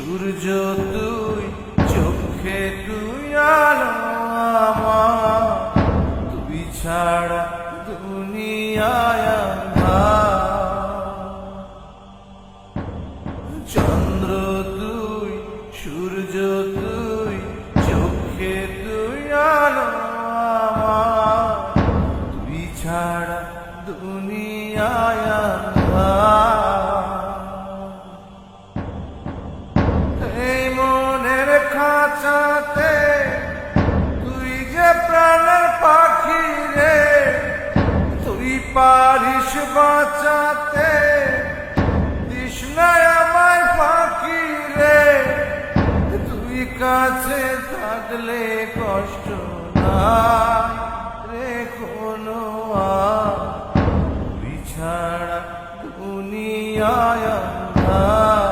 সূর্য তুই, চোখে তুই আলো আমার, তুই ছাড়া দুনিয়ায় আঁধার। চন্দ্র তুই, সূর্য তুই, চোখে তুই আলো আমার, তুই ছাড়া দুনিয়ায় আঁধার। এই মনের খাঁচাতে তুই যে প্রাণের পাখি রে, তুই পারিস বাঁচাতে, তৃষ্ণায় আমায় ফাঁকি রে। তুই কাছে থাকলে কষ্ট নাই রে কোনো আর, তুই ছাড়া দুনিয়ায় আঁধার।